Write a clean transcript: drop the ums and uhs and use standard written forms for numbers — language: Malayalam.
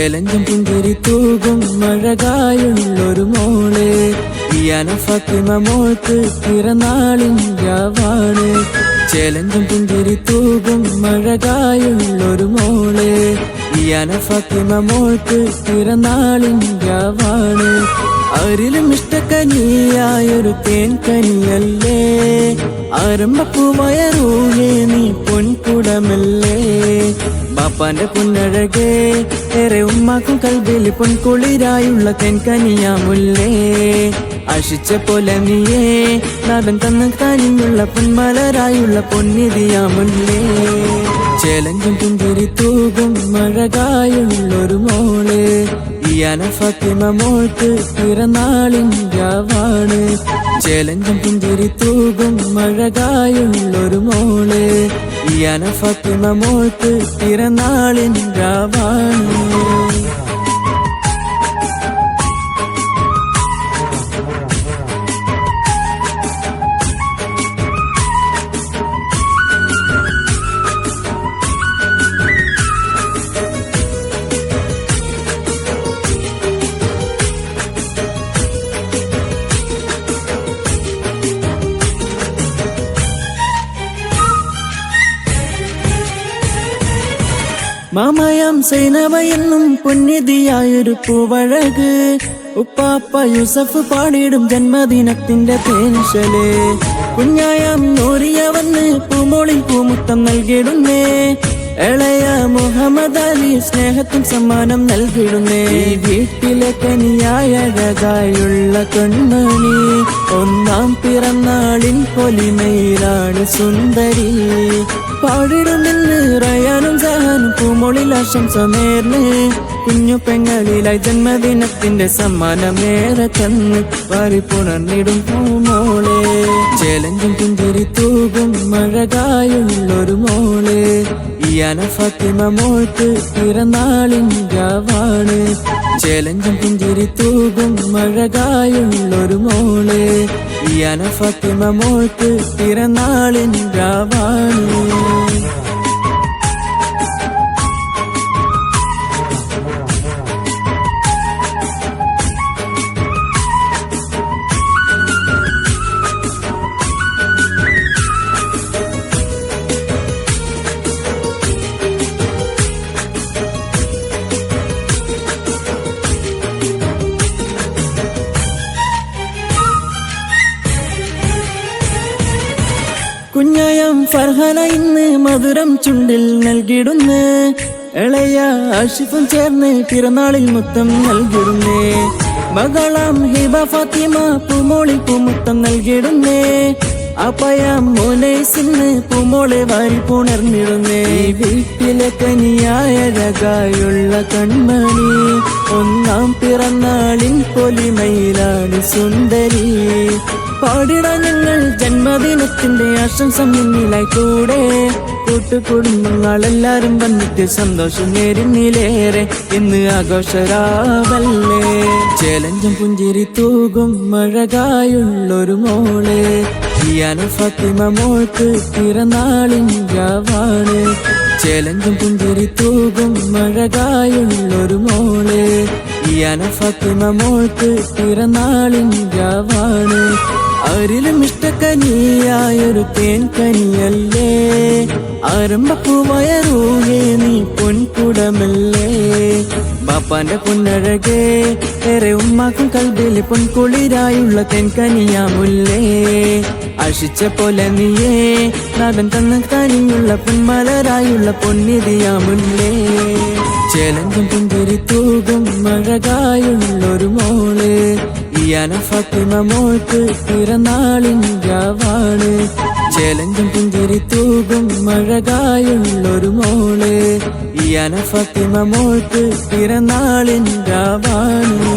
ചേലഞ്ചും പുഞ്ചിരി തൂകും മഴകായുള്ളൊരു മോള് ഇയാന ഫാത്തിമ മോൾക്ക് പിറന്നാളിൻ രാവാണ്. ചേലഞ്ചും പുഞ്ചിരി തൂകും മഴകായുള്ളൊരു മോള് ഇയാന ഫാത്തിമ മോൾക്ക് പിറന്നാളിൻ രാവാണ്. ആരിലും ഇഷ്ടക്കനിയായൊരു തേൻകനിയല്ലേ, ആരംഭപ്പൂവായ റൂഹേ നീ പൊൻകുടമല്ലേ. ബാപ്പാന്റെ പൊന്നഴകേ ഏറെ ഉമ്മാക്കും കൽബിൽ പൊൻകുളിരായുള്ള തേൻകനിയാമുല്ലേ. ആശിച്ച പോലെ നീയേ നാടൻ തന്ന കനിയുള്ള പൊന്മലരായുള്ള പൊന്നിതിയാമുല്ലേ. ചേലഞ്ചും പുഞ്ചിരി തൂകും മഴകായുള്ളൊരു മോള് ഇയാന ഫാത്തിമ മോൾക്ക് പിറന്നാളിൻ രാവാണ്. ചേലഞ്ചും പുഞ്ചിരി തൂകും മഴകായുള്ളൊരു മോള് ഇയാന ഫാത്തിമ മോൾക്ക് പിറന്നാളിൻ രാവാണ്. മാമയാം സൈനവയെന്നും പൊന്നിതിയായൊരു പൂവഴക് ഉപ്പാപ്പ യൂസഫ് പാടിടും ജന്മദിനത്തിന്റെ തേൻശല്. കുഞ്ഞായാം നോറിയ വന്ന് പൂമോളിൽ പൂമുത്തം നൽകിടുന്നേ. ഇളയ മുഹമ്മദ് അലി സ്നേഹത്തിൻ സമ്മാനം നൽകിടുന്നേ. വീട്ടിലെ കനിയായഴകായുള്ള കൺമണി ഒന്നാം പിറന്നാളിൻ പൊലിമയിലാണ് സുന്ദരി. പാടിടുമെന്ന് റയാനും സഹാനും പൂമോളിൽ ആശംസ നേർന്ന്. കുഞ്ഞു പെങ്ങളിലായി ജന്മദിനത്തിന്റെ സമ്മാനമേറെ തന്ന് പാറിപ്പുണർന്നിടും പൂമോളെ. ചേലഞ്ചും പുഞ്ചിരി തൂകും മഴകായുള്ളൊരു മോള് ഇയാന ഫാത്തിമ മോൾക്ക് പിറന്നാളിൻ രാവാണ്. ചേലഞ്ചും പുഞ്ചിരി തൂകും മഴകായുള്ളൊരു മോള് ഇയാന ഫാത്തിമ മോൾക്ക് പിറന്നാളിൻ രാവാണ്. കുഞ്ഞായം ഫർഹാന ഇന്ന് മധുരം ചുണ്ടിൽ നൽകിടുന്നേ. ഇളയ ആഷിഫും ചേർന്ന് പിറന്നാളിൽ മുത്തം നൽകിടുന്നേ. മകളാം ഹിബ ഫാത്തിമ പൂമോളിൽ പൂമുത്തം നൽകിടുന്നേ. അപ്പയാം മോനേസിന്ന് പൂമോളെ വാരി പുണർന്നിടുന്നേ. വീട്ടിലെ കനിയായഴകായുള്ള കൺമണി ഒന്നാം പിറന്നാളിൻ പൊലിമയിലാണ് സുന്ദരി. പാടിടാൻ ഞങ്ങൾ ജന്മദിനത്തിന്റെ ആശംസ മുന്നിലായി കൂടെ. കൂട്ടുകുടുംബങ്ങളെല്ലാരും വന്നിട്ട് സന്തോഷം നേരുന്നിലേറെ ഇന്ന് ആഘോഷരാവല്ലേ. ചേലഞ്ചും പുഞ്ചിരി തൂകും മഴകായുള്ളൊരു മോള് ഇയാന ഫാത്തിമ മോൾക്ക് പിറന്നാളിൻ രാവാണ്. ചേലഞ്ചും പുഞ്ചിരി തൂകും മഴകായുള്ളൊരു മോള് ഇയാന ഫാത്തിമ മോൾക്ക് പിറന്നാളിൻ രാവാണ്. ആരിലും ഇഷ്ടക്കനിയായൊരു തേൻകനിയല്ലേ, ആരംഭപ്പൂവായ റൂഹേ നീ പൊൻകുടമല്ലേ. ബാപ്പാന്റെ പൊന്നഴകേ ഏറെ ഉമ്മാക്കും കൽബിൽ പൊൻകുളിരായുള്ള തേൻകനിയാമുല്ലേ. ആശിച്ച പോലെ നീയേ നാടൻ തന്ന കനിയുള്ള പൊന്മലരായുള്ള പൊന്നിതിയാമുല്ലേ. ചേലഞ്ചും പുഞ്ചിരി തൂകും മഴകായുള്ളൊരു മോള് ഇയാന ഫാത്തിമ മോൾക്ക് പിറന്നാളിൻ രാവാണ്. ചേലഞ്ചും പുഞ്ചിരി തൂകും മഴകായുള്ളൊരു മോള് ഇയാന ഫാത്തിമ മോൾക്ക് പിറന്നാളിൻ രാവാണ്.